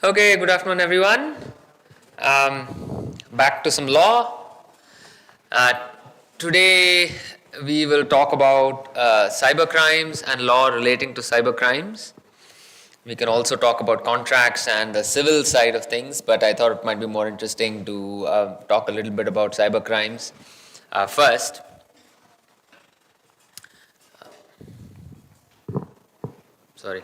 Okay, good afternoon, everyone. Back to some law. Uh, Today, we will talk about cybercrimes and law relating to cybercrimes. We can also talk about contracts and the civil side of things, but I thought it might be more interesting to talk a little bit about cybercrimes first. Sorry.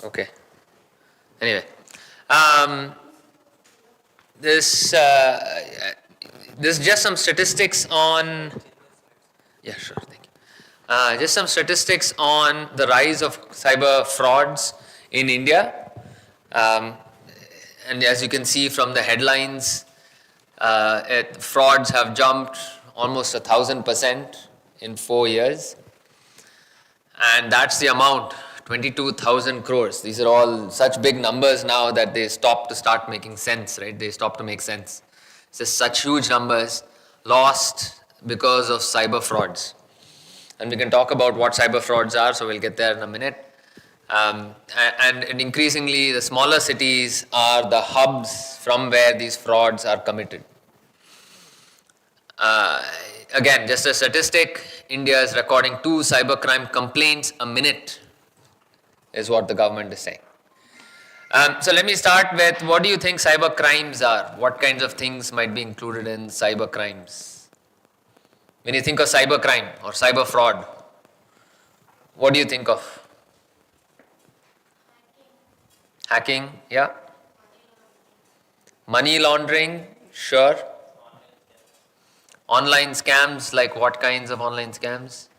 Okay. Anyway, um, this there's just some statistics on. Yeah, sure. Thank you. Just some statistics on the rise of cyber frauds in India, um, and as you can see from the headlines, frauds have jumped almost 1,000% in 4 years, and that's the amount. 22,000 crores. These are all such big numbers now that they start making sense, right? They stop to make sense. It's just such huge numbers lost because of cyber frauds. And we can talk about what cyber frauds are, so we'll get there in a minute. And increasingly, the smaller cities are the hubs from where these frauds are committed. Again, just a statistic, India is recording 2 cybercrime complaints a minute, is what the government is saying. So let me start with, what do you think cyber crimes are? What kinds of things might be included in cyber crimes? When you think of cyber crime or cyber fraud, what do you think of? Hacking, yeah. Money laundering, sure. Online scams, like what kinds of online scams?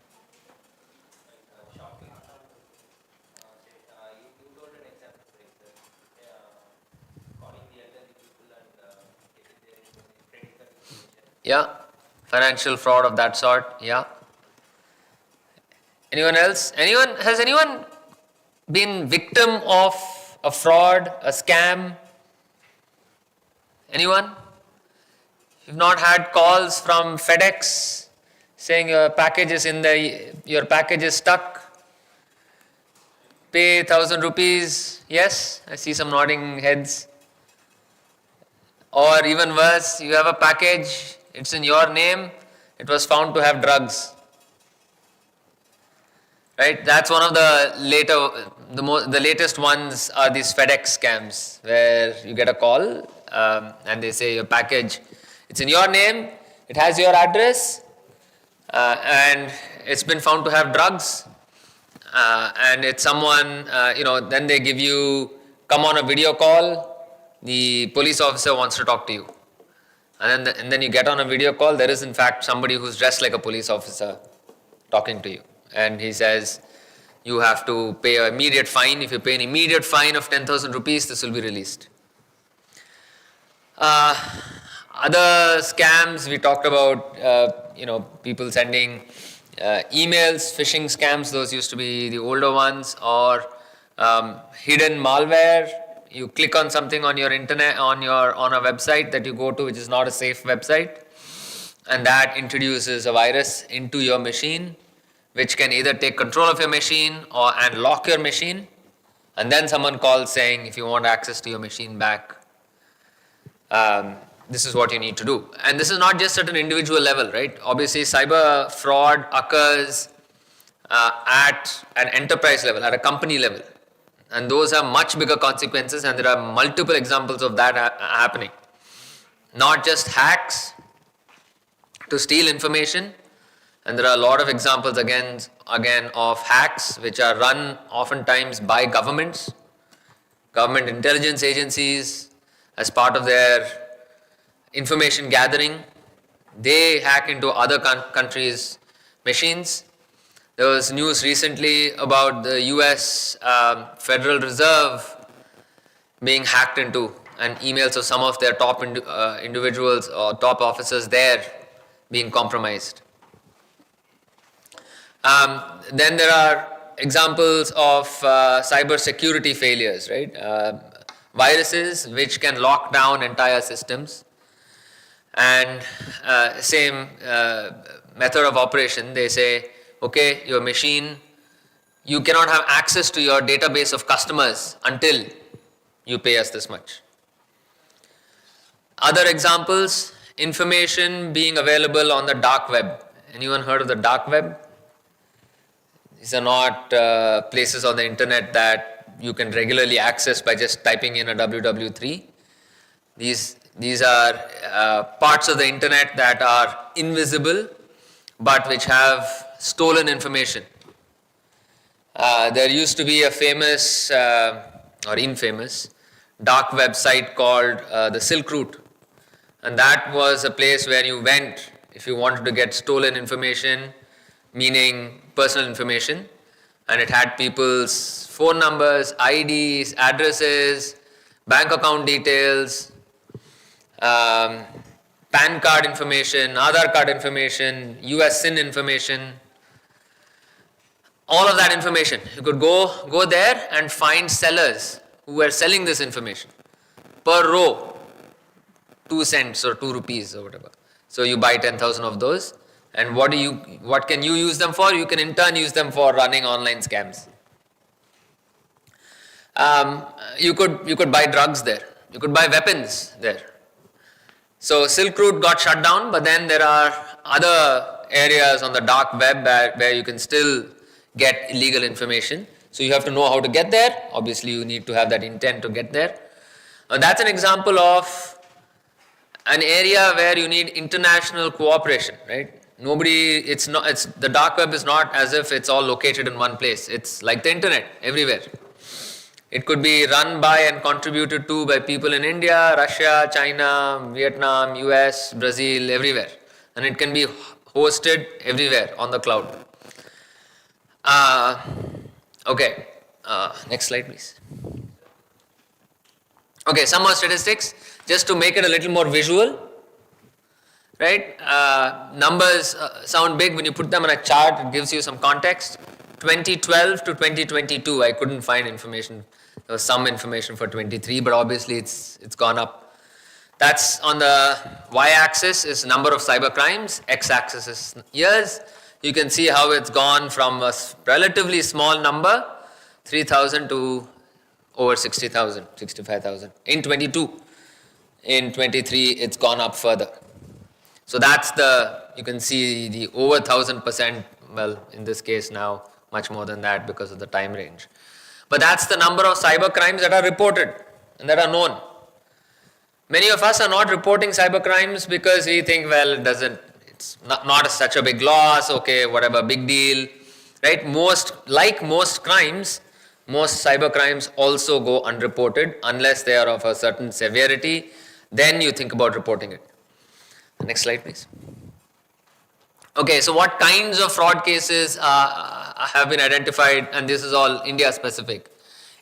Yeah, financial fraud of that sort, yeah. Anyone else? Has anyone been victim of a fraud, a scam? Anyone? You've not had calls from FedEx saying your package is stuck, pay 1,000 rupees, yes? I see some nodding heads. Or even worse, you have a package, it's in your name, it was found to have drugs. Right? That's one of the latest ones are these FedEx scams, where you get a call and they say your package, it's in your name, it has your address, and it's been found to have drugs, and it's someone, then they give you, come on a video call, the police officer wants to talk to you. And then you get on a video call, there is in fact somebody who's dressed like a police officer talking to you. And he says, you have to pay an immediate fine. If you pay an immediate fine of 10,000 rupees, this will be released. Other scams, we talked about, people sending emails, phishing scams, those used to be the older ones, or hidden malware. You click on something on your internet, on a website that you go to, which is not a safe website, and that introduces a virus into your machine, which can either take control of your machine and lock your machine, and then someone calls saying, if you want access to your machine back, this is what you need to do. And this is not just at an individual level, right? Obviously, cyber fraud occurs at an enterprise level, at a company level. And those have much bigger consequences, and there are multiple examples of that happening. Not just hacks to steal information, and there are a lot of examples again of hacks which are run oftentimes by governments, government intelligence agencies, as part of their information gathering. They hack into other countries' machines. There was news recently about the US Federal Reserve being hacked into, and emails of some of their top individuals or top officers there being compromised. Then there are examples of cyber security failures, right? Viruses which can lock down entire systems. And method of operation. They say, okay, your machine, you cannot have access to your database of customers until you pay us this much. Other examples, information being available on the dark web. Anyone heard of the dark web? These are not places on the internet that you can regularly access by just typing in a www3. These are parts of the internet that are invisible but which have stolen information. There used to be a famous or infamous dark website called the Silk Route, and that was a place where you went if you wanted to get stolen information, meaning personal information, and it had people's phone numbers, IDs, addresses, bank account details, PAN card information, Aadhaar card information, US SIN information, all of that information. You could go there and find sellers who were selling this information per row, 2 cents or 2 rupees or whatever. So you buy 10,000 of those, and what can you use them for? You can in turn use them for running online scams. You could buy drugs there. You could buy weapons there. So Silk Route got shut down, but then there are other areas on the dark web where you can still get illegal information. So you have to know how to get there. Obviously, you need to have that intent to get there. That's an example of an area where you need international cooperation, right? The dark web is not as if it's all located in one place. It's like the internet, everywhere. It could be run by and contributed to by people in India, Russia, China, Vietnam, US, Brazil, everywhere. And it can be hosted everywhere on the cloud. Okay, next slide please. Okay, some more statistics, just to make it a little more visual, right? Numbers sound big when you put them on a chart, it gives you some context. 2012 to 2022, I couldn't find information. There was some information for 23, but obviously it's gone up. That's on the y-axis is number of cyber crimes, x-axis is years. You can see how it's gone from a relatively small number, 3,000 to over 60,000, 65,000 in 22. In 23, it's gone up further. So that's you can see the over 1,000%, well, in this case now, much more than that because of the time range. But that's the number of cyber crimes that are reported and that are known. Many of us are not reporting cyber crimes because we think, well, it's not such a big loss, okay, whatever, big deal, right? Most crimes, most cyber crimes also go unreported unless they are of a certain severity. Then you think about reporting it. Next slide, please. Okay, so what kinds of fraud cases have been identified, and this is all India specific.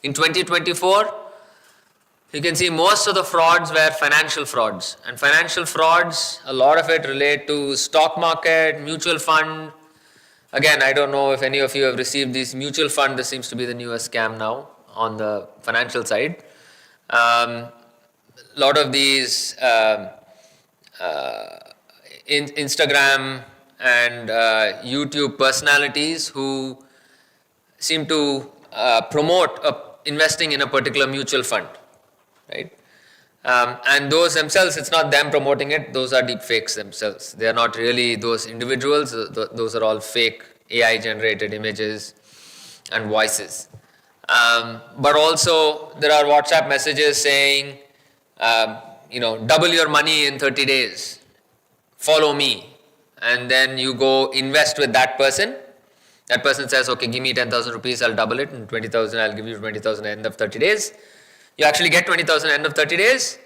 In 2024, you can see most of the frauds were financial frauds. And financial frauds, a lot of it relate to stock market, mutual fund. Again, I don't know if any of you have received this mutual fund. This seems to be the newest scam now on the financial side. A lot of these Instagram and YouTube personalities who seem to promote investing in a particular mutual fund, right? And those themselves, it's not them promoting it, those are deep fakes themselves. They are not really those individuals, those are all fake AI generated images and voices. But also there are WhatsApp messages saying, double your money in 30 days, follow me. And then you go invest with that person. That person says, okay, give me 10,000 rupees, I'll double it, and 20,000, I'll give you 20,000 at the end of 30 days. You actually get 20,000 at the end of 30 days,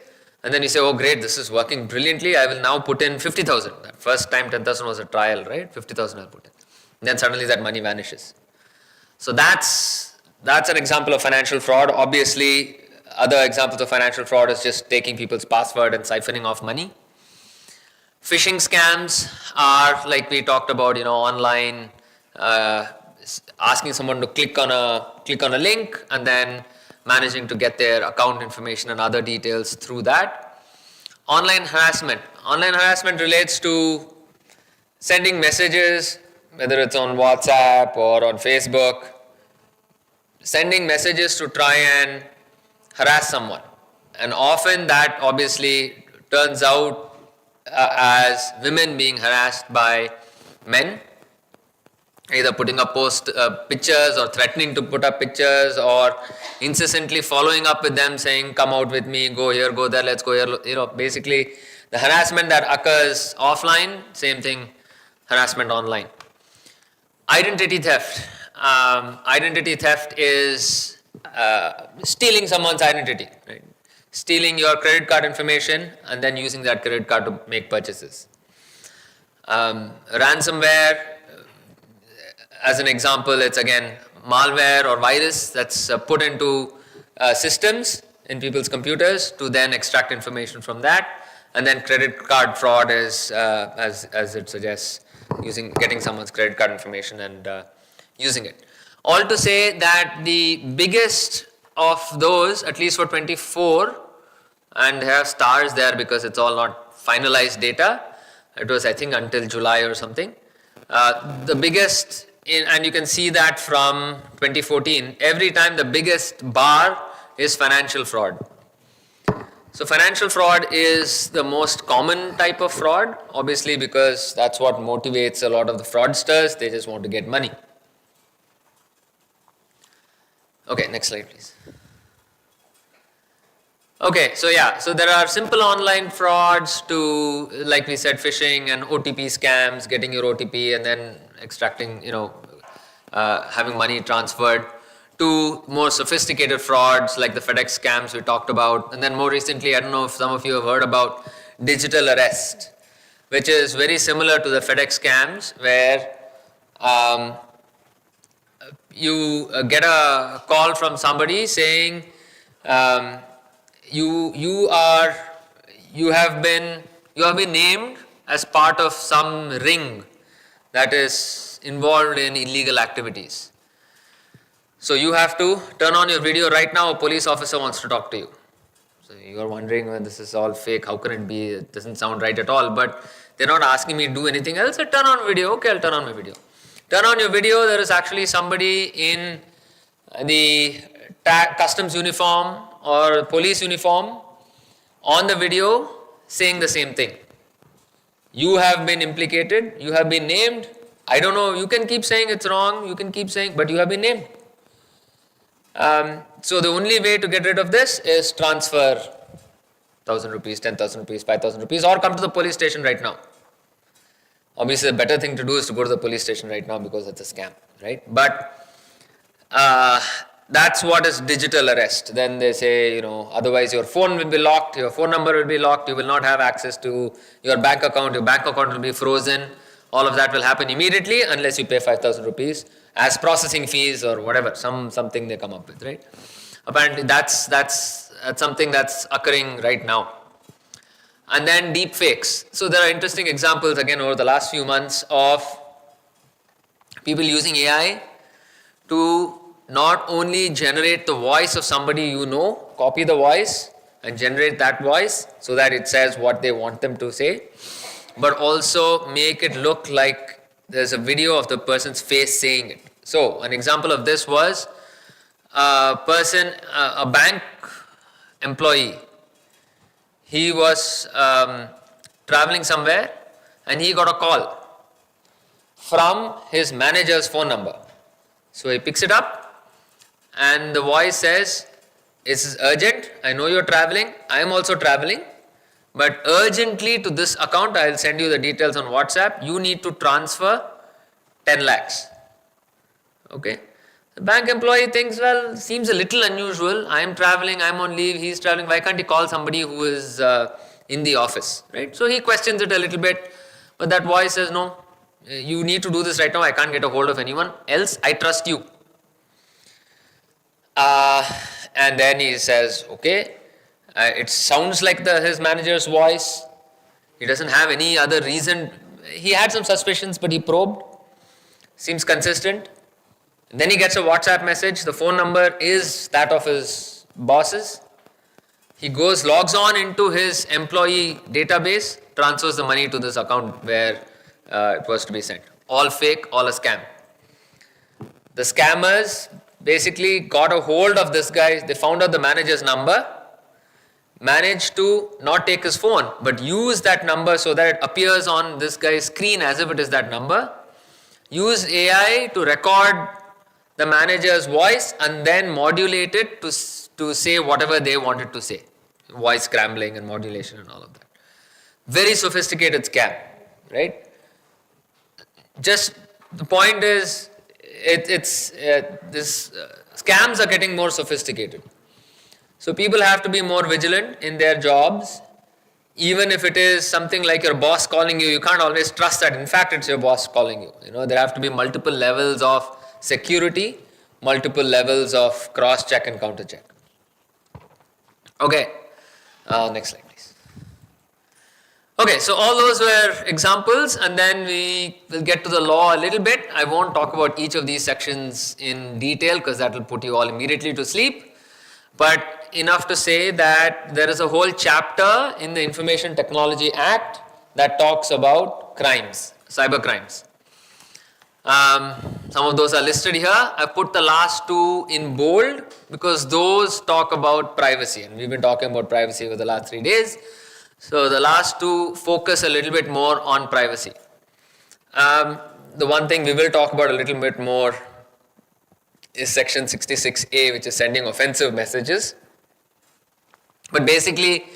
and then you say, oh great, this is working brilliantly, I will now put in 50,000. That first time 10,000 was a trial, right? 50,000 I'll put in. And then suddenly that money vanishes. So that's an example of financial fraud. Obviously, other examples of financial fraud is just taking people's password and siphoning off money. Phishing scams are, like we talked about, online, asking someone to click on a link and then managing to get their account information and other details through that. Online harassment. Online harassment relates to sending messages, whether it's on WhatsApp or on Facebook, sending messages to try and harass someone. And often that obviously turns out as women being harassed by men, either putting up pictures or threatening to put up pictures or incessantly following up with them saying, come out with me, go here, go there, let's go here. Basically the harassment that occurs offline, same thing, harassment online. Identity theft. Identity theft is stealing someone's identity, right? Stealing your credit card information and then using that credit card to make purchases. Ransomware, as an example, it's again malware or virus that's put into systems in people's computers to then extract information from that. And then credit card fraud is, as it suggests, getting someone's credit card information and using it. All to say that the biggest of those, at least for 24, and have stars there because it's all not finalized data. It was, I think, until July or something. The biggest, and you can see that from 2014, every time the biggest bar is financial fraud. So financial fraud is the most common type of fraud, obviously, because that's what motivates a lot of the fraudsters. They just want to get money. Okay, next slide, please. Okay, so there are simple online frauds to, like we said, phishing and OTP scams, getting your OTP and then extracting, having money transferred, to more sophisticated frauds like the FedEx scams we talked about. And then more recently, I don't know if some of you have heard about digital arrest, which is very similar to the FedEx scams, where you get a call from somebody saying you have been named as part of some ring that is involved in illegal activities. So you have to turn on your video right now. A police officer wants to talk to you. So you are wondering, well, this is all fake. How can it be? It doesn't sound right at all. But they're not asking me to do anything else. So turn on video. Okay, I'll turn on my video. Turn on your video. There is actually somebody in the customs uniform or police uniform on the video saying the same thing. You have been implicated. You have been named. I don't know. You can keep saying it's wrong. You can keep saying, but you have been named. So the only way to get rid of this is transfer 1,000 rupees, 10,000 rupees, 5,000 rupees, or come to the police station right now. Obviously, the better thing to do is to go to the police station right now because it's a scam, right? But that's what is digital arrest. Then they say, otherwise your phone will be locked, your phone number will be locked, you will not have access to your bank account will be frozen. All of that will happen immediately unless you pay 5,000 rupees as processing fees or whatever, something they come up with, right? Apparently that's something that's occurring right now. And then deep fakes. So there are interesting examples again over the last few months of people using AI to not only generate the voice of somebody you know, copy the voice and generate that voice so that it says what they want them to say, but also make it look like there's a video of the person's face saying it. So an example of this was a bank employee. He was traveling somewhere and he got a call from his manager's phone number. So he picks it up and the voice says, "This is urgent. I know you're traveling. I am also traveling. But urgently to this account, I'll send you the details on WhatsApp. You need to transfer 10 lakhs. Okay. The bank employee thinks, well, seems a little unusual. I am traveling, I'm on leave, he's traveling. Why can't he call somebody who is in the office, right? So he questions it a little bit. But that voice says, no, you need to do this right now. I can't get a hold of anyone else. I trust you. And then he says, okay. It sounds like his manager's voice. He doesn't have any other reason. He had some suspicions, but he probed. Seems consistent. And then he gets a WhatsApp message. The phone number is that of his boss's. He logs on into his employee database, transfers the money to this account where it was to be sent. All fake, all a scam. The scammers basically got a hold of this guy. They found out the manager's number, managed to not take his phone, but use that number so that it appears on this guy's screen as if it is that number. Used AI to record the manager's voice and then modulate it to say whatever they wanted to say. Voice scrambling and modulation and all of that. Very sophisticated scam, right? Just the point is, scams are getting more sophisticated. So people have to be more vigilant in their jobs. Even if it is something like your boss calling you, you can't always trust that. In fact, it's your boss calling you. There have to be multiple levels of security, multiple levels of cross-check and counter-check. Okay, next slide, please. Okay, so all those were examples, and then we will get to the law a little bit. I won't talk about each of these sections in detail because that will put you all immediately to sleep. But enough to say that there is a whole chapter in the Information Technology Act that talks about crimes, cyber crimes. Some of those are listed here. I put the last two in bold because those talk about privacy, and we've been talking about privacy over the last 3 days. So the last two focus a little bit more on privacy. The one thing we will talk about a little bit more is section 66A, which is sending offensive messages. But basically,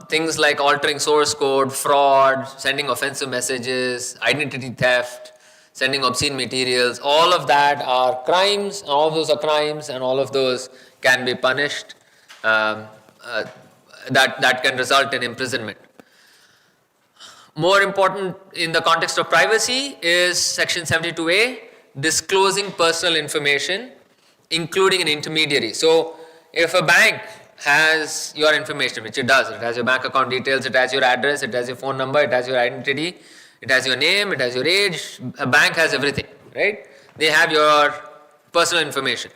things like altering source code, fraud, sending offensive messages, identity theft, sending obscene materials, all of that are crimes. All of those are crimes, and all of those can be punished. That can result in imprisonment. More important in the context of privacy is section 72A, disclosing personal information, including an intermediary. So if a bank has your information, which it does, it has your bank account details, it has your address, it has your phone number, it has your identity, it has your name, it has your age, a bank has everything, right? They have your personal information.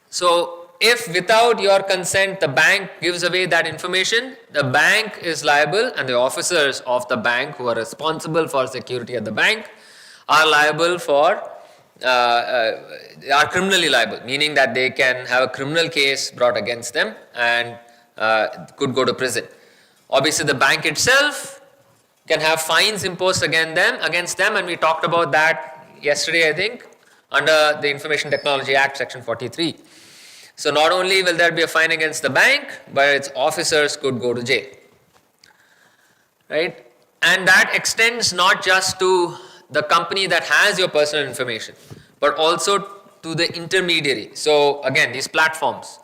So if without your consent the bank gives away that information, the bank is liable, and the officers of the bank who are responsible for security at the bank are liable are criminally liable, meaning that they can have a criminal case brought against them and could go to prison. Obviously, the bank itself can have fines imposed against them, and we talked about that yesterday, I think, under the Information Technology Act, Section 43. So not only will there be a fine against the bank, but its officers could go to jail, right? And that extends not just to the company that has your personal information, but also to the intermediary. So again, these platforms.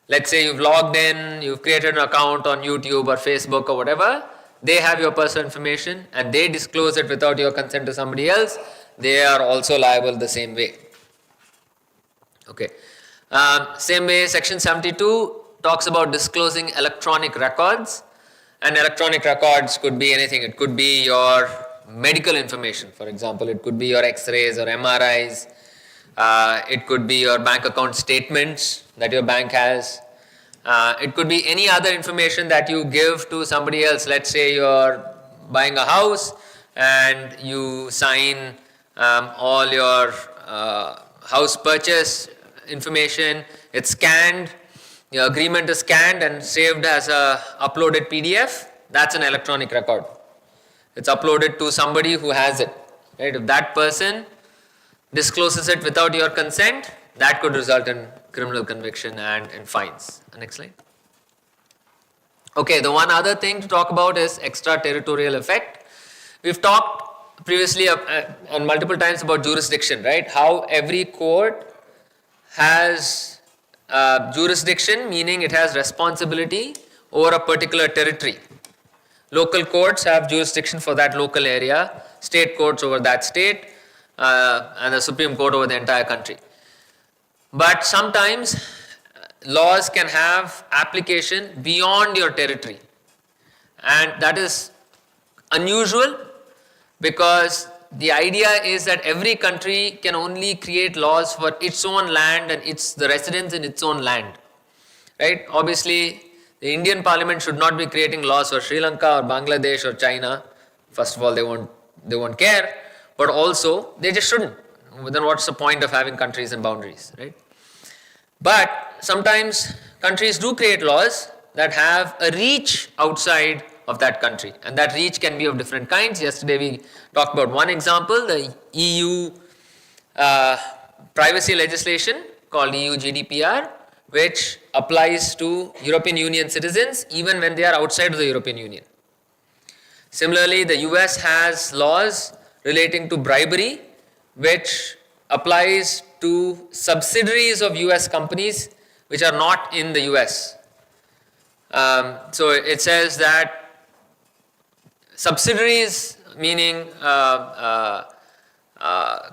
Let's say you've logged in, you've created an account on YouTube or Facebook or whatever. They have your personal information and they disclose it without your consent to somebody else. They are also liable the same way. Okay. Same way, section 72 talks about disclosing electronic records, and electronic records could be anything. It could be your medical information, for example. It could be your x-rays or MRIs. It could be your bank account statements that your bank has. It could be any other information that you give to somebody else. Let's say you're buying a house and you sign all your house purchase information. It's scanned, your agreement is scanned and saved as a uploaded PDF. That's an electronic record. It's uploaded to somebody who has it, right? If that person discloses it without your consent, that could result in criminal conviction and in fines. Next slide. Okay, the one other thing to talk about is extraterritorial effect. We've talked previously and multiple times about jurisdiction, right? How every court has jurisdiction, meaning it has responsibility over a particular territory. Local courts have jurisdiction for that local area, state courts over that state, and the Supreme Court over the entire country. But sometimes laws can have application beyond your territory, and that is unusual because the idea is that every country can only create laws for its own land and the residents in its own land, right? Obviously, the Indian Parliament should not be creating laws for Sri Lanka or Bangladesh or China First of all, they won't care, but also they just shouldn't. Then what's the point of having countries and boundaries, right? But sometimes countries do create laws that have a reach outside of that country, and that reach can be of different kinds. Yesterday we talked about one example, the EU privacy legislation called EU GDPR, which applies to European Union citizens even when they are outside of the European Union. Similarly, the US has laws relating to bribery, which applies to subsidiaries of US companies which are not in the US. So it says that subsidiaries, meaning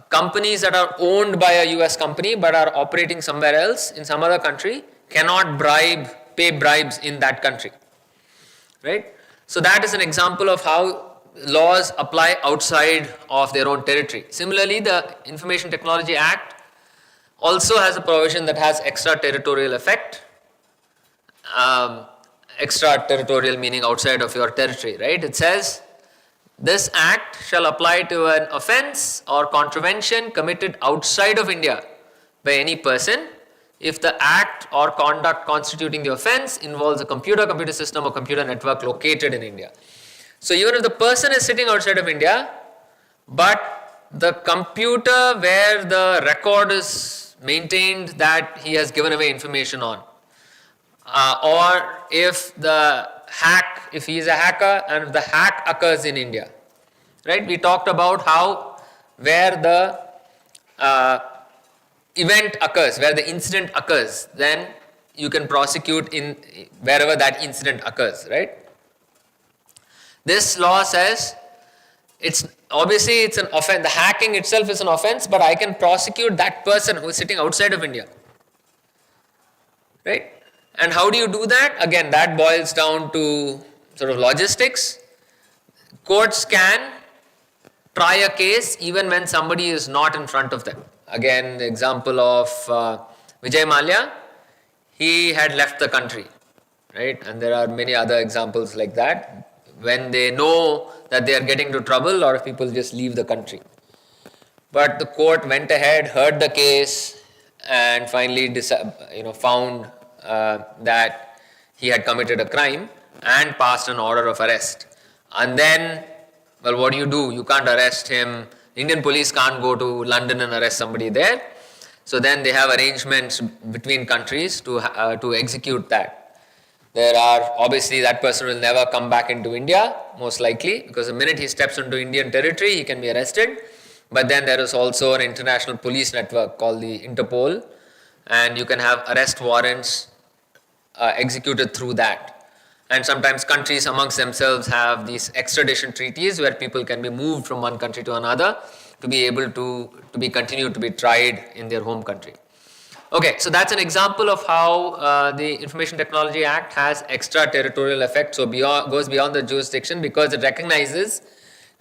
companies that are owned by a US company but are operating somewhere else in some other country, cannot pay bribes in that country, right? So that is an example of how laws apply outside of their own territory. Similarly, the Information Technology Act also has a provision that has extraterritorial effect. Extraterritorial meaning outside of your territory, right? It says, this act shall apply to an offence or contravention committed outside of India by any person if the act or conduct constituting the offence involves a computer system or computer network located in India. So even if the person is sitting outside of India, but the computer where the record is maintained that he has given away information on, or if he is a hacker and the hack occurs in India, right? We talked about how where the event occurs, where the incident occurs, then you can prosecute in wherever that incident occurs, right? This law says it's an offense. The hacking itself is an offense, but I can prosecute that person who is sitting outside of India, right? And how do you do that? Again, that boils down to sort of logistics. Courts can try a case even when somebody is not in front of them. Again, the example of Vijay Mallya, he had left the country, right? And there are many other examples like that. When they know that they are getting into trouble, a lot of people just leave the country. But the court went ahead, heard the case, and finally found that he had committed a crime and passed an order of arrest. And then, well, what do? You can't arrest him. Indian police can't go to London and arrest somebody there. So then they have arrangements between countries to execute that. There are, obviously that person will never come back into India, most likely, because the minute he steps into Indian territory, he can be arrested. But then there is also an international police network called the Interpol, and you can have arrest warrants executed through that. And sometimes countries amongst themselves have these extradition treaties where people can be moved from one country to another to be able to be continued to be tried in their home country. Okay, so that's an example of how the Information Technology Act has extraterritorial effect, so goes beyond the jurisdiction, because it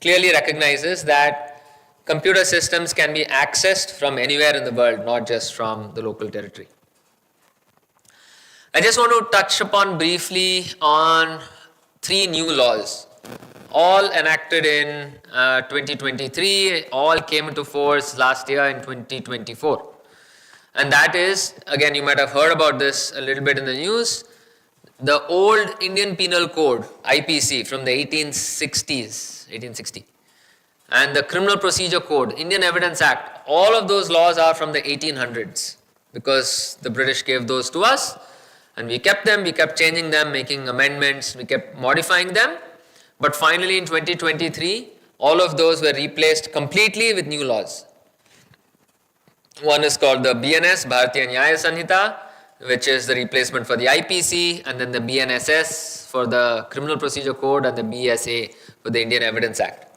clearly recognizes that computer systems can be accessed from anywhere in the world, not just from the local territory. I just want to touch upon briefly on 3 new laws, all enacted in 2023, all came into force last year in 2024. And that is, again, you might have heard about this a little bit in the news, the old Indian Penal Code, IPC, from the 1860, and the Criminal Procedure Code, Indian Evidence Act, all of those laws are from the 1800s, because the British gave those to us, and we kept them, we kept changing them, making amendments, we kept modifying them, but finally in 2023, all of those were replaced completely with new laws. One is called the BNS, Bharatiya Nyaya Sanhita, which is the replacement for the IPC, and then the BNSS for the Criminal Procedure Code, and the BSA for the Indian Evidence Act.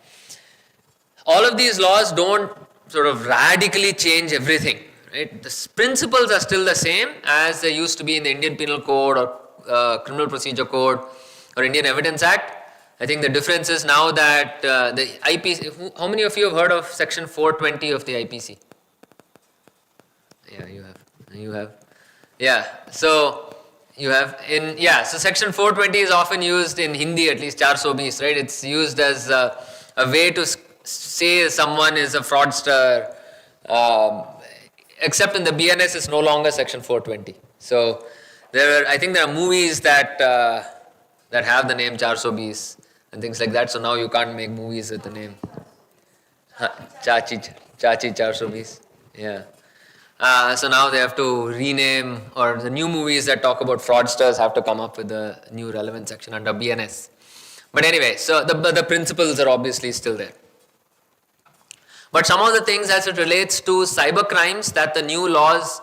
All of these laws don't sort of radically change everything, right? The principles are still the same as they used to be in the Indian Penal Code or Criminal Procedure Code or Indian Evidence Act. I think the difference is now that the IPC, how many of you have heard of section 420 of the IPC? Yeah, you have. Yeah, so you have so section 420 is often used in Hindi, at least 420, right? It's used as a way to say someone is a fraudster, except in the BNS it's no longer section 420. So I think there are movies that have the name 420 and things like that. So now you can't make movies with the name Chachi 420. Yeah. So now they have to rename, or the new movies that talk about fraudsters have to come up with a new relevant section under BNS. But anyway, so the principles are obviously still there. But some of the things as it relates to cyber crimes that the new laws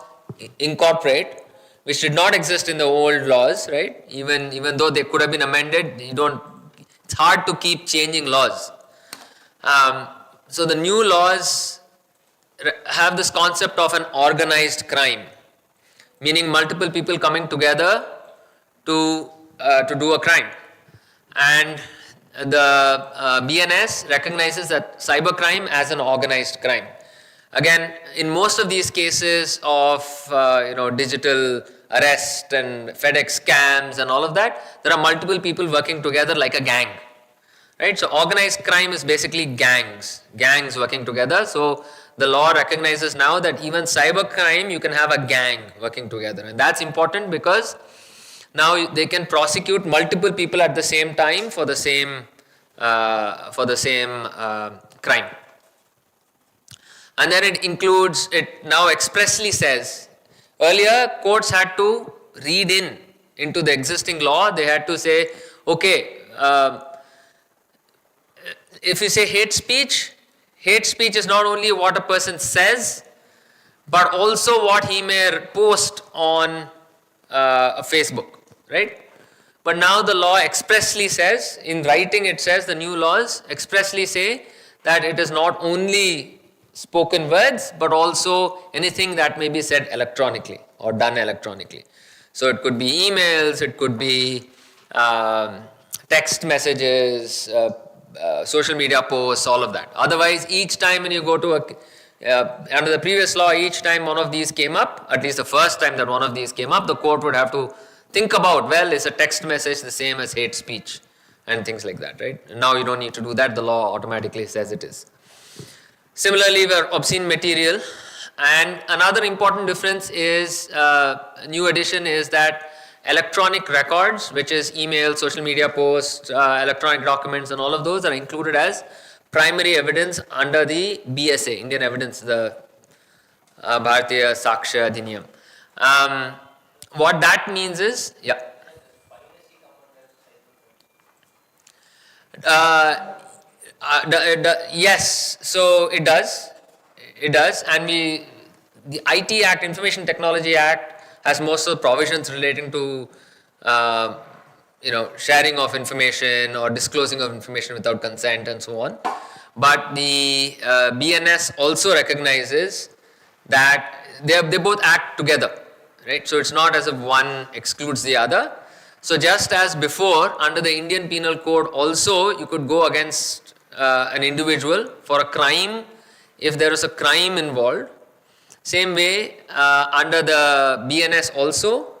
incorporate, which did not exist in the old laws, right? Even though they could have been amended, it's hard to keep changing laws. So the new laws have this concept of an organized crime, meaning multiple people coming together to do a crime. And the BNS recognizes that cybercrime as an organized crime. Again, in most of these cases of digital arrest and FedEx scams and all of that, there are multiple people working together like a gang, right? So organized crime is basically gangs working together. So the law recognizes now that even cybercrime, you can have a gang working together, and that's important because now they can prosecute multiple people at the same time for the same crime. And then it now expressly says, earlier courts had to read into the existing law. They had to say, okay, if you say hate speech is not only what a person says, but also what he may post on Facebook, right? But now the law expressly says, in writing it says, the new laws expressly say that it is not only spoken words, but also anything that may be said electronically or done electronically. So it could be emails, it could be text messages, social media posts, all of that. Otherwise, each time when you go to under the previous law, each time one of these came up, at least the first time that one of these came up, the court would have to think about, well, is a text message the same as hate speech and things like that, right? And now you don't need to do that. The law automatically says it is. Similarly, where obscene material. And another important difference is, new addition is that electronic records, which is email, social media posts, electronic documents, and all of those are included as primary evidence under the BSA, Indian Evidence, the Bharatiya Sakshya Adhiniyam. What that means is, yes, so it does, and the IT Act, Information Technology Act, has most of the provisions relating to sharing of information or disclosing of information without consent and so on. But the BNS also recognizes that they both act together, right? So it's not as if one excludes the other. So just as before, under the Indian Penal Code also, you could go against an individual for a crime if there is a crime involved. Same way, under the BNS also,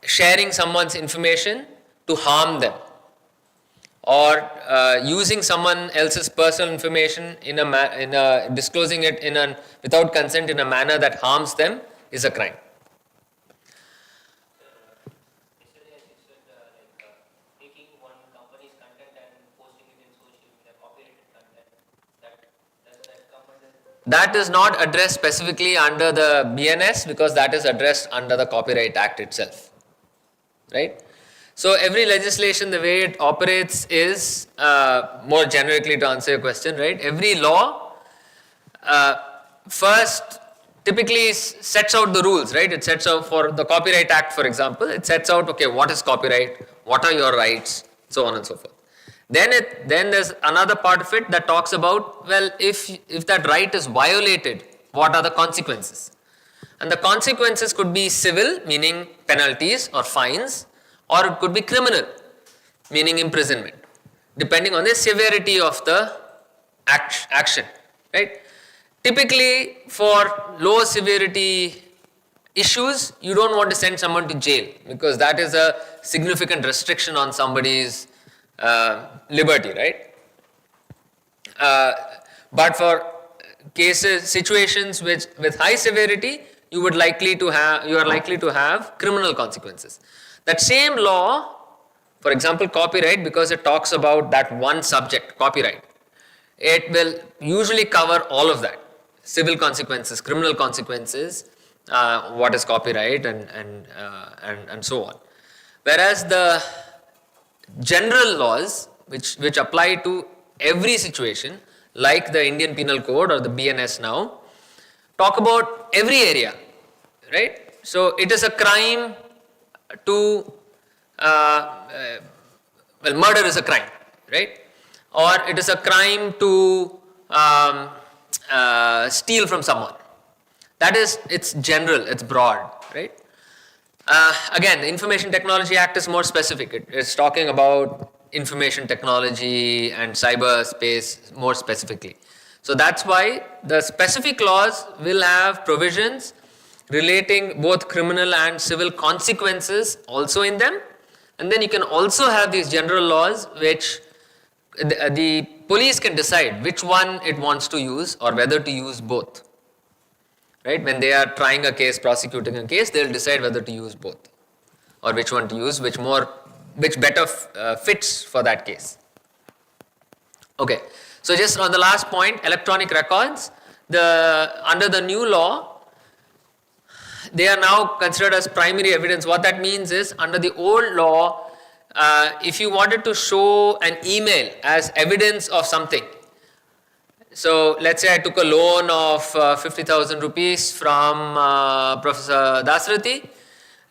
sharing someone's information to harm them, or using someone else's personal information disclosing it without consent in a manner that harms them is a crime. That is not addressed specifically under the BNS because that is addressed under the Copyright Act itself, right? So every legislation, the way it operates is, more generically to answer your question, right? Every law first typically sets out the rules, right? It sets out, for the Copyright Act, for example, it sets out, okay, what is copyright, what are your rights, so on and so forth. Then there's another part of it that talks about, well, if that right is violated, what are the consequences? And the consequences could be civil, meaning penalties or fines, or it could be criminal, meaning imprisonment, depending on the severity of the action, right? Typically, for low severity issues, you don't want to send someone to jail because that is a significant restriction on somebody's liberty, right? But for situations with high severity, you are likely to have criminal consequences. That same law, for example, copyright, because it talks about that one subject, copyright, it will usually cover all of that: civil consequences, criminal consequences, what is copyright, and so on. Whereas the general laws, which apply to every situation, like the Indian Penal Code or the BNS now, talk about every area, right? So it is a crime to, murder is a crime, right? Or it is a crime to steal from someone. That is, it's general, it's broad, right? Again, the Information Technology Act is more specific. It's talking about information technology and cyberspace more specifically. So that's why the specific laws will have provisions relating both criminal and civil consequences also in them. And then you can also have these general laws which the police can decide which one it wants to use or whether to use both. Right? When they are trying a case, prosecuting a case, they'll decide whether to use both or which one to use, which better fits for that case. Okay. So just on the last point, electronic records, under the new law, they are now considered as primary evidence. What that means is, under the old law, if you wanted to show an email as evidence of something, so let's say I took a loan of 50,000 rupees from Professor Dasrathi,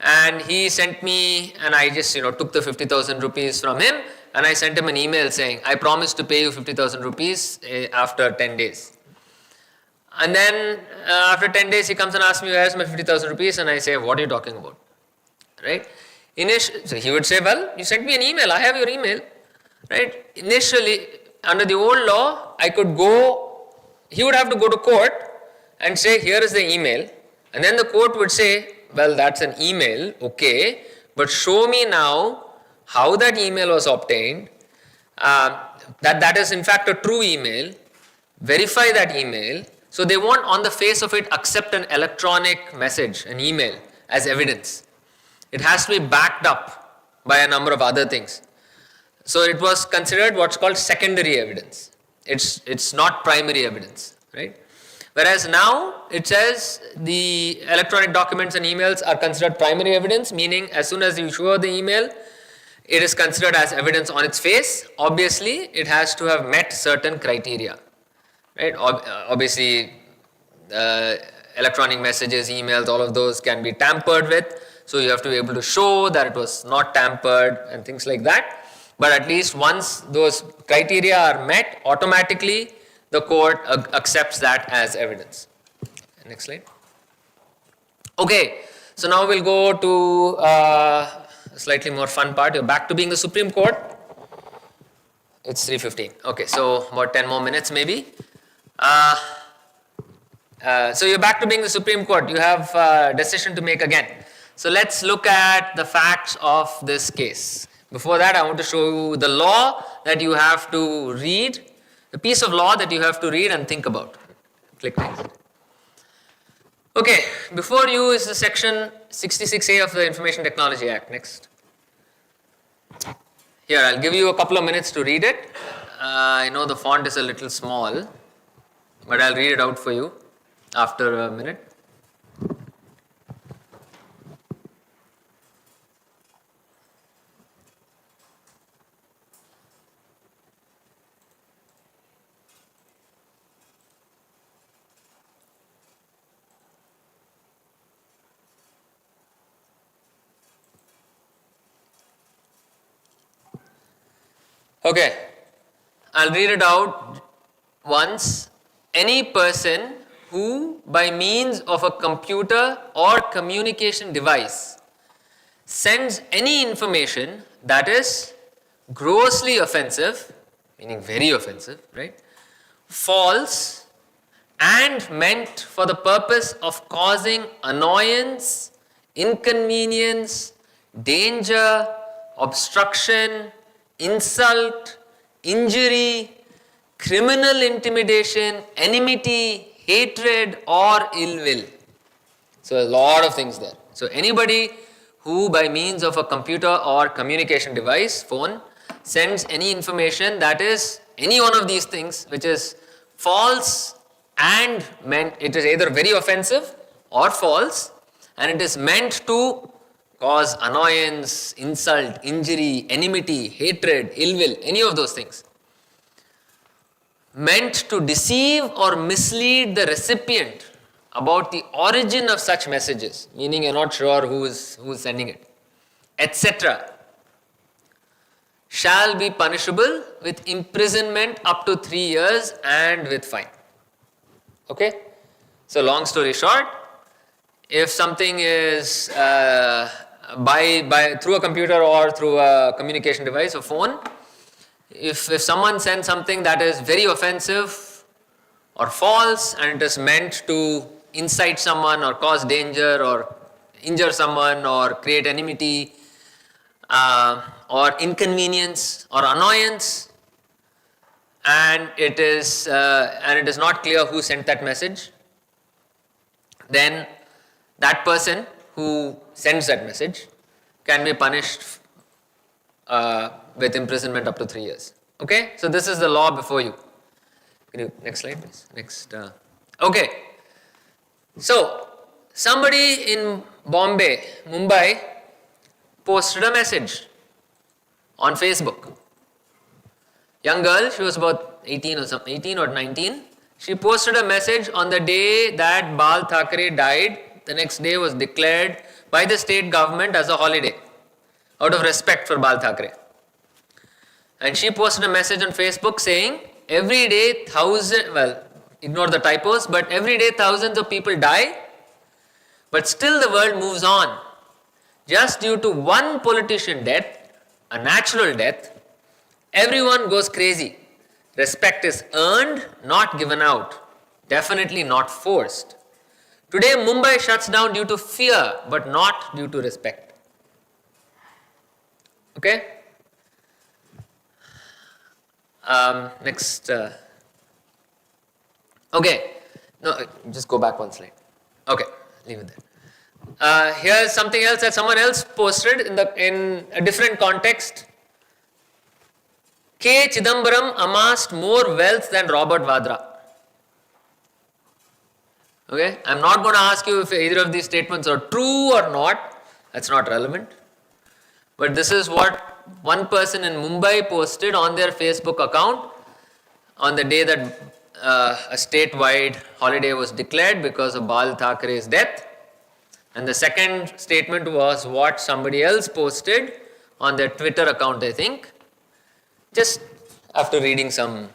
and he sent me, and I just took the 50,000 rupees from him, and I sent him an email saying, I promise to pay you 50,000 rupees after 10 days. And then after 10 days he comes and asks me, where is my 50,000 rupees? And I say, what are you talking about? Right? So he would say, well, you sent me an email, I have your email. Right? Initially, under the old law, he would have to go to court and say, here is the email. And then the court would say, well, that's an email, okay, but show me now how that email was obtained, that is in fact a true email, verify that email. So they won't on the face of it accept an electronic message, an email, as evidence. It has to be backed up by a number of other things. So it was considered what's called secondary evidence. It's not primary evidence, right? Whereas now it says the electronic documents and emails are considered primary evidence, meaning as soon as you show the email, it is considered as evidence on its face. Obviously, it has to have met certain criteria, right? Obviously, electronic messages, emails, all of those can be tampered with. So you have to be able to show that it was not tampered and things like that. But at least once those criteria are met, automatically the court accepts that as evidence. Next slide. Okay, so now we'll go to a slightly more fun part. You're back to being the Supreme Court. It's 3:15. Okay, so about 10 more minutes maybe. So you're back to being the Supreme Court. You have a decision to make again. So let's look at the facts of this case. Before that, I want to show you the law that you have to read, the piece of law that you have to read and think about. Click next. Okay, before you is the section 66A of the Information Technology Act. Next. Here, I'll give you a couple of minutes to read it. I know the font is a little small, but I'll read it out for you after a minute. Okay, I'll read it out once. Any person who, by means of a computer or communication device, sends any information that is grossly offensive, meaning very offensive, right, false, and meant for the purpose of causing annoyance, inconvenience, danger, obstruction, insult, injury, criminal intimidation, enmity, hatred, or ill will. So a lot of things there. So anybody who by means of a computer or communication device, phone, sends any information that is any one of these things which is false and meant, it is either very offensive or false, and it is meant to cause annoyance, insult, injury, enmity, hatred, ill will, any of those things. Meant to deceive or mislead the recipient about the origin of such messages, meaning you're not sure who is sending it, etc., shall be punishable with imprisonment up to 3 years and with fine. Okay? So long story short, if something is through a computer or through a communication device, a phone, if someone sends something that is very offensive or false and it is meant to incite someone or cause danger or injure someone or create enmity or inconvenience or annoyance, and it is not clear who sent that message, then that person who sends that message can be punished with imprisonment up to 3 years. Okay, so this is the law before you. Can you next slide, please? Next. Okay, so somebody in Mumbai, posted a message on Facebook. Young girl, she was about 18 or 19. She posted a message on the day that Bal Thackeray died. The next day was declared by the state government as a holiday, out of respect for Bal Thackeray. And she posted a message on Facebook saying, every day ignore the typos, but every day thousands of people die, but still the world moves on. Just due to one politician death, a natural death, everyone goes crazy. Respect is earned, not given out. Definitely not forced. Today, Mumbai shuts down due to fear, but not due to respect. Okay? Next. Okay. No, just go back one slide. Okay, leave it there. Here's something else that someone else posted in a different context. K. Chidambaram amassed more wealth than Robert Vadra. Okay, I'm not going to ask you if either of these statements are true or not. That's not relevant. But this is what one person in Mumbai posted on their Facebook account on the day that a statewide holiday was declared because of Bal Thackeray's death. And the second statement was what somebody else posted on their Twitter account, I think, just after reading some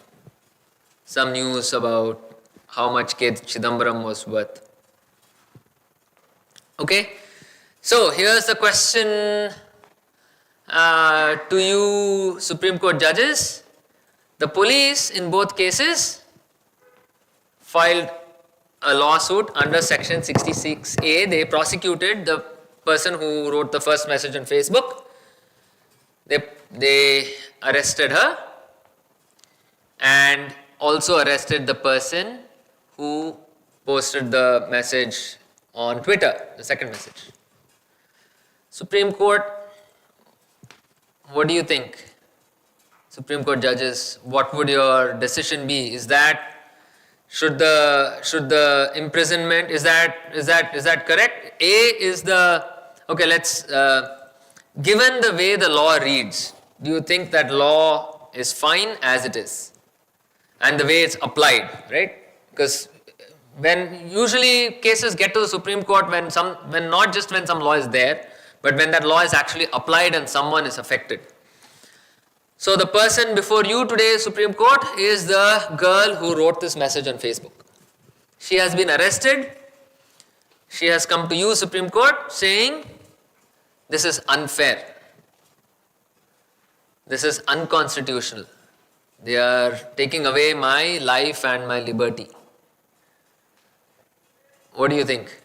news about how much K. Chidambaram was worth. Okay, so here's the question to you Supreme Court judges. The police in both cases filed a lawsuit under section 66A. They prosecuted the person who wrote the first message on Facebook. They arrested her and also arrested the person who posted the message on Twitter, the second message. Supreme Court, what do you think? Supreme Court judges, what would your decision be? Is that should the imprisonment, is that correct? A is the, okay, let's given the way the law reads, do you think that law is fine as it is and the way it's applied, right? Because when usually cases get to the Supreme Court when not just when some law is there, but when that law is actually applied and someone is affected. So the person before you today, Supreme Court, is the girl who wrote this message on Facebook. She has been arrested. She has come to you, Supreme Court, saying, this is unfair. This is unconstitutional. They are taking away my life and my liberty. What do you think?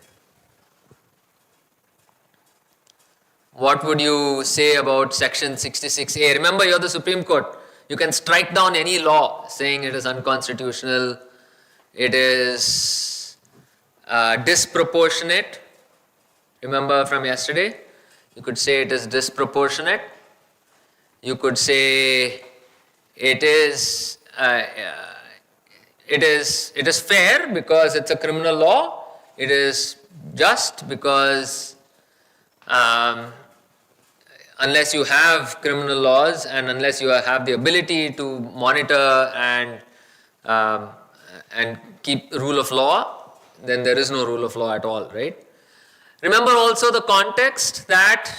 What would you say about section 66A? Remember, you're the Supreme Court. You can strike down any law saying it is unconstitutional, it is disproportionate. Remember from yesterday? You could say it is disproportionate. You could say it is fair because it's a criminal law. It is just because unless you have criminal laws and unless you have the ability to monitor and keep rule of law, then there is no rule of law at all, right? Remember also the context that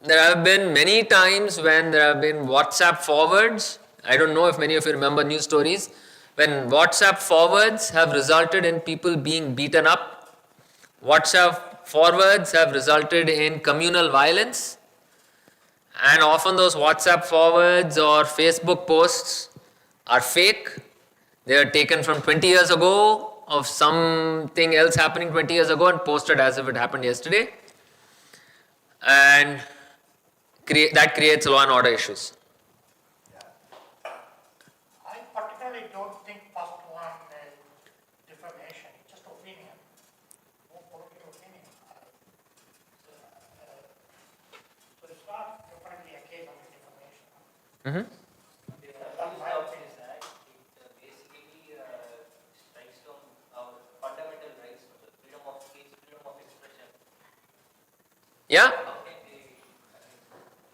there have been many times when there have been WhatsApp forwards. I don't know if many of you remember news stories when WhatsApp forwards have resulted in people being beaten up. WhatsApp forwards have resulted in communal violence, and often those WhatsApp forwards or Facebook posts are fake. They are taken from 20 years ago of something else happening 20 years ago and posted as if it happened yesterday, and that creates law and order issues. I particularly don't think first one is defamation, it's just opinion, more political opinion. So it's not definitely a case of defamation. Mm-hmm. Yeah?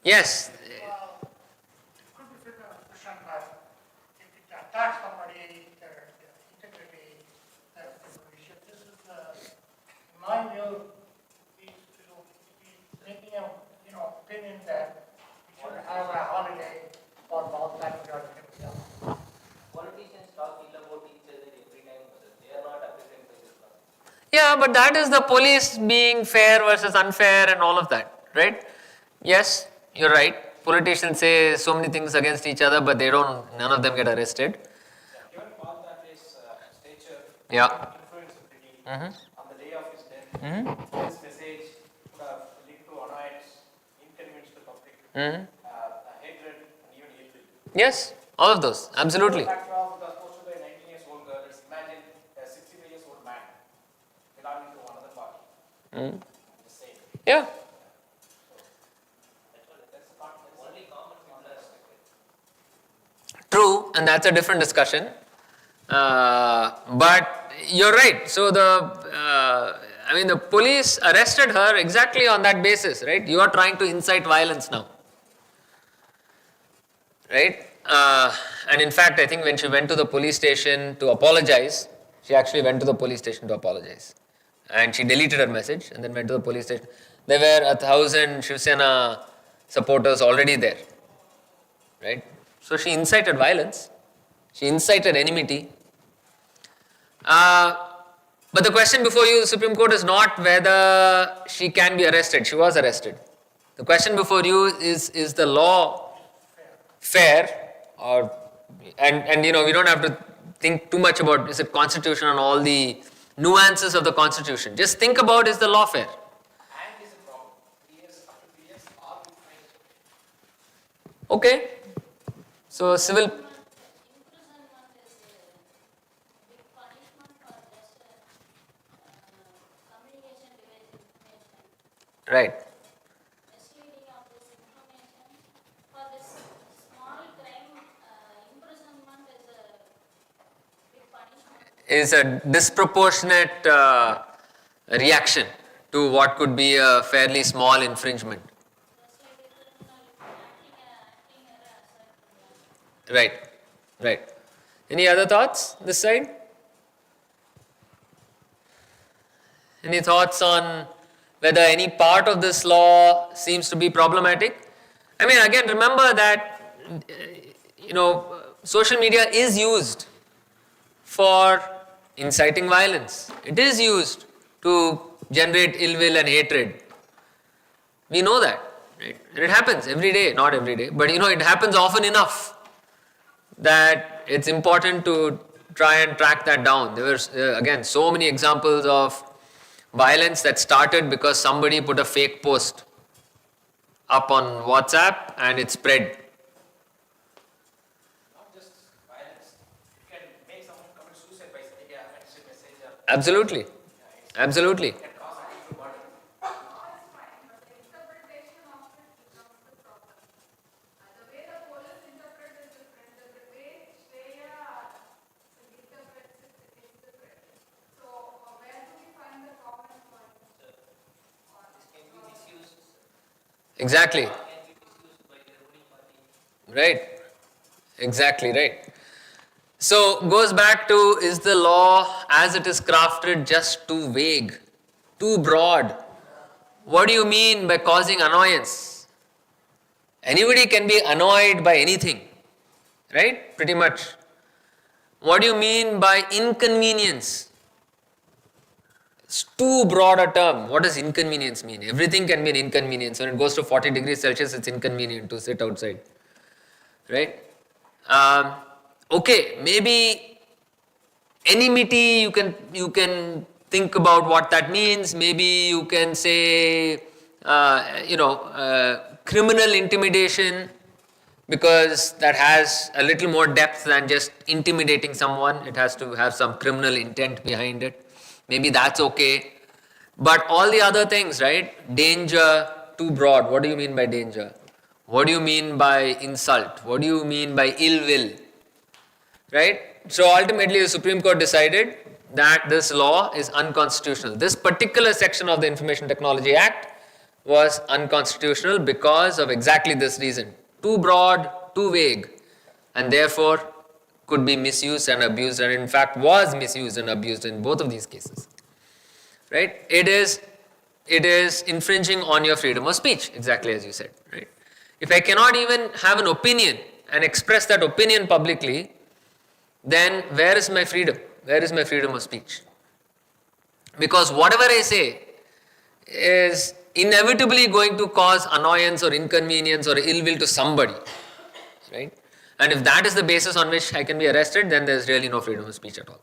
Yes. Well, it could be fit a question that if it attacks somebody, their integrity, their position, this is, in my view, he's making a, opinion that we should have a holiday for all that we are doing. Politicians talk ill about each other every time, they are not affected by this law. Yeah, but that is the police being fair versus unfair and all of that, right? Yes, you're right. Politicians say so many things against each other, but none of them get arrested. Given all that is stature, Yeah. influence of pretty, Mm-hmm. on the day of his death, Mm-hmm. this message could have lead to annoyance, inconvenience to the public, Mm-hmm. hatred, and even hatred. Yes, all of those, absolutely. The fact of the posted by a 19 years old girl, let's imagine a 65 years old man belonging to another party. Mm. The same. Yeah. True, and that's a different discussion. But you're right. So the police arrested her exactly on that basis, right? You are trying to incite violence now, right? And in fact, I think when she went to the police station to apologize, she actually went to the police station to apologize, and she deleted her message and then went to the police station. There were 1,000 Shiv Sena supporters already there, right? So she incited violence, she incited enmity. But the question before you, the Supreme Court, is not whether she can be arrested. She was arrested. The question before you is the law fair, and we don't have to think too much about is it constitution and all the nuances of the constitution. Just think about, is the law fair? And is a problem. 3 years, after 3 years, all will find. Okay. So civil. Imprisonment is a big punishment for just communication device information. Right. Misleading of this information for this small crime, imprisonment is a big punishment. Is a disproportionate reaction to what could be a fairly small infringement. Just like a criminal acting as a Right. Any other thoughts this side? Any thoughts on whether any part of this law seems to be problematic? I mean, again, remember that, social media is used for inciting violence. It is used to generate ill will and hatred. We know that, right? It happens every day, not every day, but it happens often enough that it's important to try and track that down. There were, again, so many examples of violence that started because somebody put a fake post up on WhatsApp and it spread. Absolutely. Absolutely. Exactly. Right. Exactly right. So goes back to, is the law as it is crafted just too vague, too broad? What do you mean by causing annoyance? Anybody can be annoyed by anything, right? Pretty much. What do you mean by inconvenience? It's too broad a term. What does inconvenience mean? Everything can be an inconvenience. When it goes to 40 degrees Celsius, it's inconvenient to sit outside, right? Okay, maybe enmity, you can think about what that means. Maybe you can say, criminal intimidation, because that has a little more depth than just intimidating someone. It has to have some criminal intent behind it. Maybe that's okay. But all the other things, right? Danger, too broad. What do you mean by danger? What do you mean by insult? What do you mean by ill will? Right? So ultimately the Supreme Court decided that this law is unconstitutional. This particular section of the Information Technology Act was unconstitutional because of exactly this reason. Too broad, too vague, and therefore could be misused and abused, and in fact was misused and abused in both of these cases. Right? It is infringing on your freedom of speech, exactly as you said. Right? If I cannot even have an opinion and express that opinion publicly, then where is my freedom? Where is my freedom of speech? Because whatever I say is inevitably going to cause annoyance or inconvenience or ill will to somebody, right? And if that is the basis on which I can be arrested, then there is really no freedom of speech at all.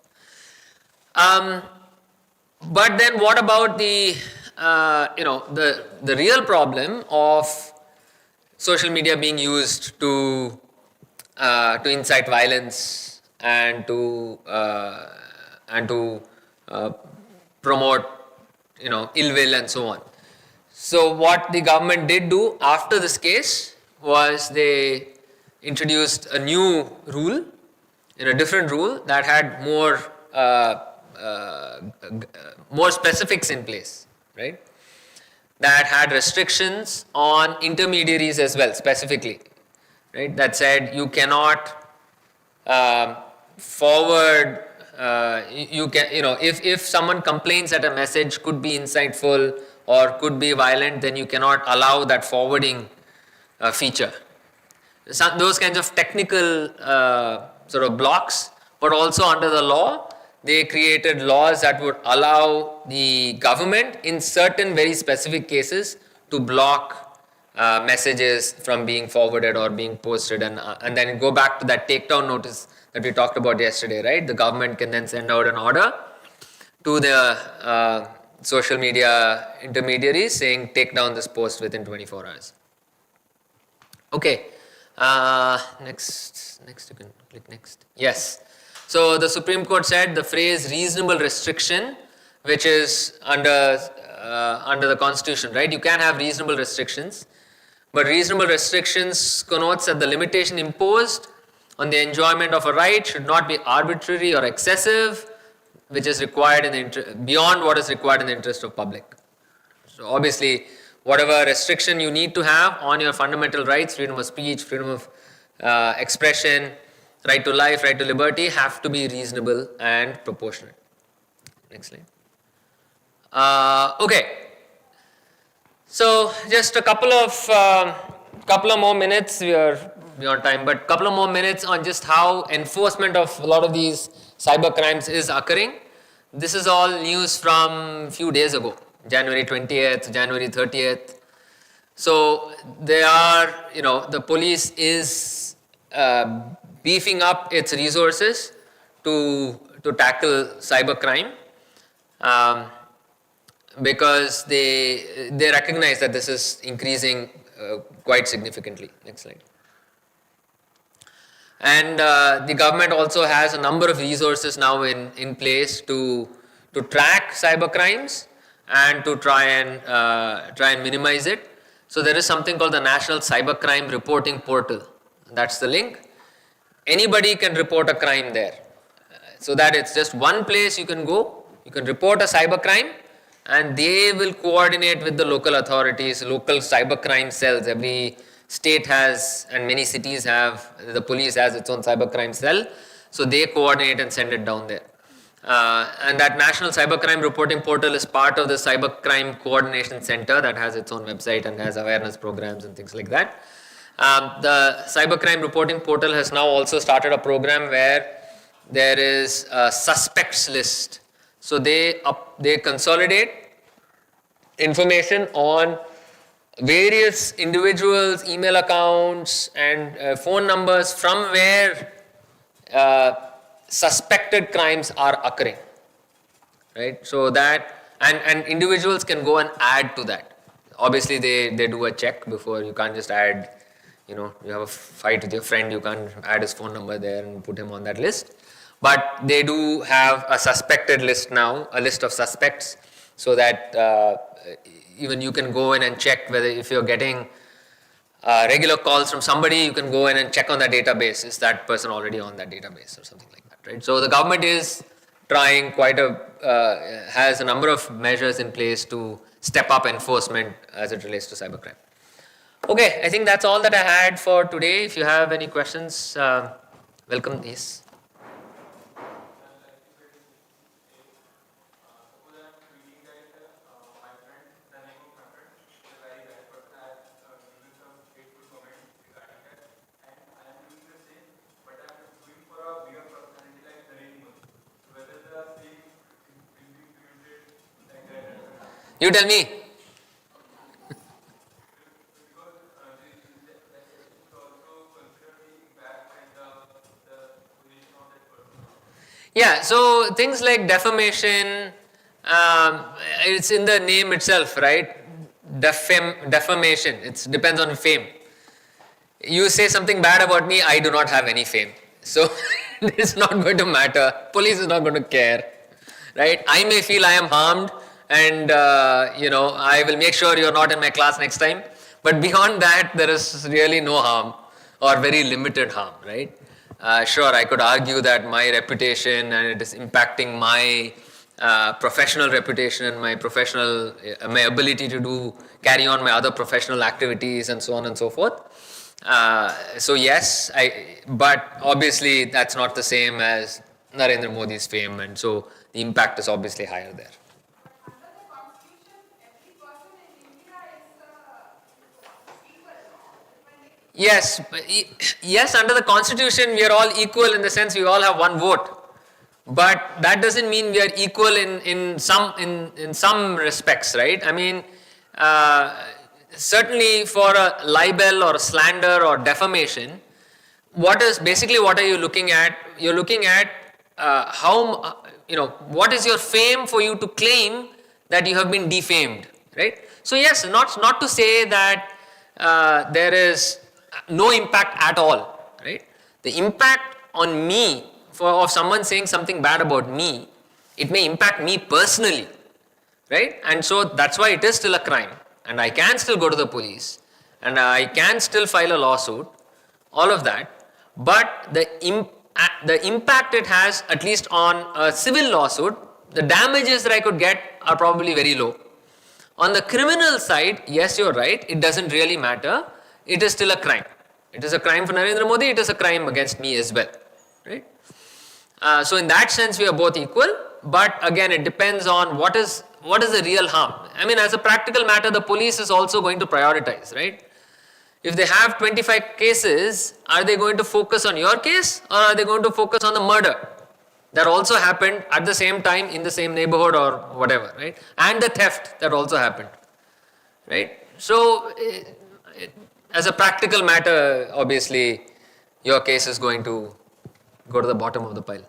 But then what about the real problem of social media being used to incite violence and to promote ill will and so on. So what the government did do after this case was they introduced a new rule, a different rule that had more specifics in place, right? That had restrictions on intermediaries as well, specifically, right? That said you cannot forward. If someone complains that a message could be insightful or could be violent, then you cannot allow that forwarding feature. Those kinds of technical sort of blocks, but also under the law, they created laws that would allow the government in certain very specific cases to block messages from being forwarded or being posted, and then go back to that takedown notice that we talked about yesterday, right? The government can then send out an order to the social media intermediaries saying take down this post within 24 hours. Okay, next you can click next. Yes. So the Supreme Court said the phrase reasonable restriction, which is under the Constitution, right? You can have reasonable restrictions, but reasonable restrictions connotes that the limitation imposed on the enjoyment of a right should not be arbitrary or excessive, which is required beyond what is required in the interest of public. So obviously, whatever restriction you need to have on your fundamental rights, freedom of speech, freedom of expression, right to life, right to liberty, have to be reasonable and proportionate. Next slide. Okay. So just a couple of more minutes. We are beyond time, but couple of more minutes on just how enforcement of a lot of these cyber crimes is occurring. This is all news from a few days ago, January 20th, January 30th. So they are, the police is beefing up its resources to tackle cybercrime, because they recognize that this is increasing quite significantly. Next slide. And the government also has a number of resources now in place to to track cyber crimes and to try and minimize it. So there is something called the National Cybercrime Reporting Portal. That's the link. Anybody can report a crime there. So that it's just one place you can go. You can report a cybercrime and they will coordinate with the local authorities, local cybercrime cells. Every state has and many cities have, the police has its own cybercrime cell. So they coordinate and send it down there. And that National Cybercrime Reporting Portal is part of the Cybercrime Coordination Center that has its own website and has awareness programs and things like that. The Cybercrime Reporting Portal has now also started a program where there is a suspects list. So they consolidate information on various individuals, email accounts and phone numbers from where suspected crimes are occurring, right? So that, and individuals can go and add to that. Obviously they do a check before, you can't just add, you have a fight with your friend, you can't add his phone number there and put him on that list. But they do have a suspected list now, a list of suspects, so that even you can go in and check whether if you're getting regular calls from somebody, you can go in and check on the database. Is that person already on that database or something like that, right? So the government is trying has a number of measures in place to step up enforcement as it relates to cybercrime. Okay, I think that's all that I had for today. If you have any questions, welcome these. You tell me. Yeah, so things like defamation, it's in the name itself, right? Defamation, it depends on fame. You say something bad about me, I do not have any fame. So it's not going to matter. Police is not going to care, right? I may feel I am harmed and, I will make sure you're not in my class next time. But beyond that, there is really no harm or very limited harm, right? Sure, I could argue that my reputation and it is impacting my professional reputation and my ability to carry on my other professional activities and so on and so forth. So yes, but obviously that's not the same as Narendra Modi's fame, and so the impact is obviously higher there. Yes, under the Constitution we are all equal in the sense we all have one vote. But that doesn't mean we are equal in some respects, right? I mean, certainly for a libel or slander or defamation, what are you looking at? You're looking at what is your fame for you to claim that you have been defamed, right? So yes, not to say that there is no impact at all, right? The impact on me of someone saying something bad about me, it may impact me personally, right? And so that's why it is still a crime, and I can still go to the police and I can still file a lawsuit, all of that. But the impact it has, at least on a civil lawsuit, the damages that I could get are probably very low. On the criminal side, yes, you're right, it doesn't really matter. It is still a crime. It is a crime for Narendra Modi, it is a crime against me as well, right? So in that sense, we are both equal, but again, it depends on what is the real harm. I mean, as a practical matter, the police is also going to prioritize, right? If they have 25 cases, are they going to focus on your case or are they going to focus on the murder that also happened at the same time in the same neighborhood or whatever, right? And the theft that also happened, right? So, as a practical matter, obviously, your case is going to go to the bottom of the pile.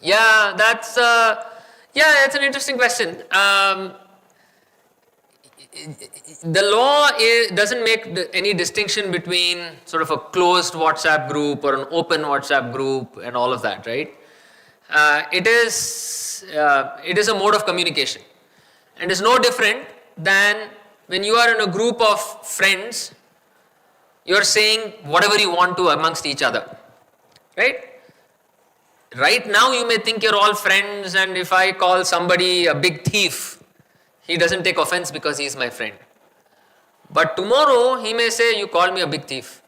Yeah, that's an interesting question. the law doesn't make any distinction between sort of a closed WhatsApp group or an open WhatsApp group and all of that, right? It is a mode of communication, and is no different than when you are in a group of friends. You are saying whatever you want to amongst each other, right? Right now you may think you're all friends, and if I call somebody a big thief, he doesn't take offense because he is my friend. But tomorrow he may say, you called me a big thief.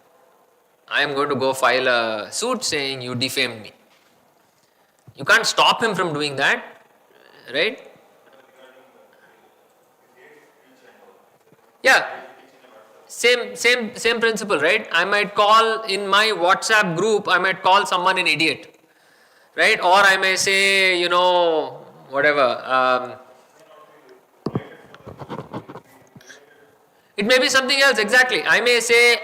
I am going to go file a suit saying you defamed me. You can't stop him from doing that, right? Yeah. Same principle, right? I might call in my WhatsApp group, I might call someone an idiot, right? Or I may say, whatever. It may be something else, exactly. I may say,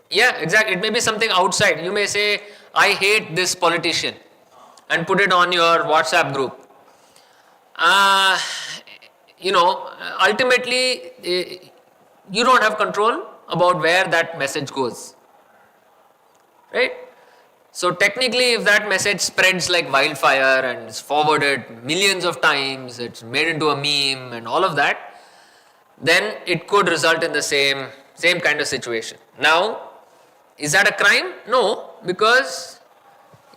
yeah, exactly. It may be something outside. You may say, I hate this politician, and put it on your WhatsApp group. Ultimately, you don't have control about where that message goes, right? So technically, if that message spreads like wildfire and is forwarded millions of times, it's made into a meme and all of that, then it could result in the same kind of situation. Now, is that a crime? No, because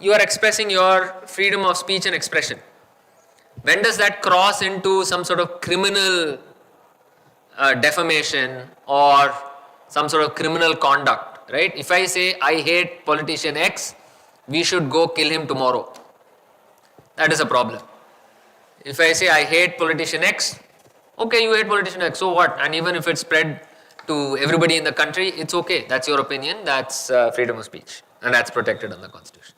you are expressing your freedom of speech and expression. When does that cross into some sort of criminal defamation or some sort of criminal conduct, right? If I say, I hate politician X, we should go kill him tomorrow. That is a problem. If I say, I hate politician X, okay, you hate politician X, so what? And even if it's spread to everybody in the country, it's okay. That's your opinion. That's freedom of speech. And that's protected under the Constitution.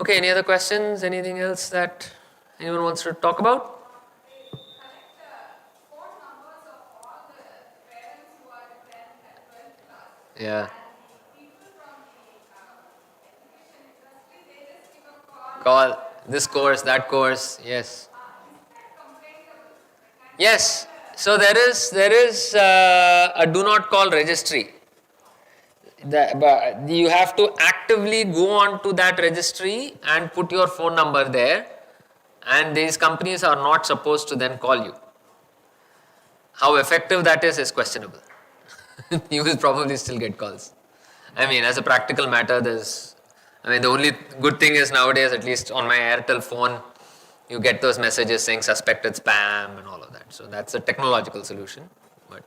Okay, any other questions? Anything else that anyone wants to talk about? Yeah. Call this course, that course, yes. Yes. So there is a do not call registry. You have to actively go on to that registry and put your phone number there, and these companies are not supposed to then call you. How effective that is questionable. You will probably still get calls. I mean, as a practical matter, the only good thing is nowadays, at least on my Airtel phone, you get those messages saying suspected spam and all of that. So that's a technological solution. But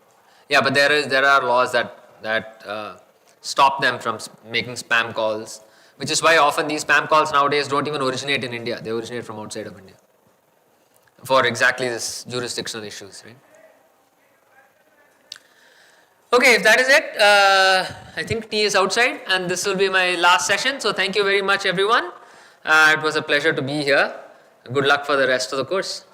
there are laws that stop them from making spam calls, which is why often these spam calls nowadays don't even originate in India. They originate from outside of India for exactly this jurisdictional issues, right? Okay, if that is it, I think tea is outside, and this will be my last session. So thank you very much, everyone. It was a pleasure to be here. Good luck for the rest of the course.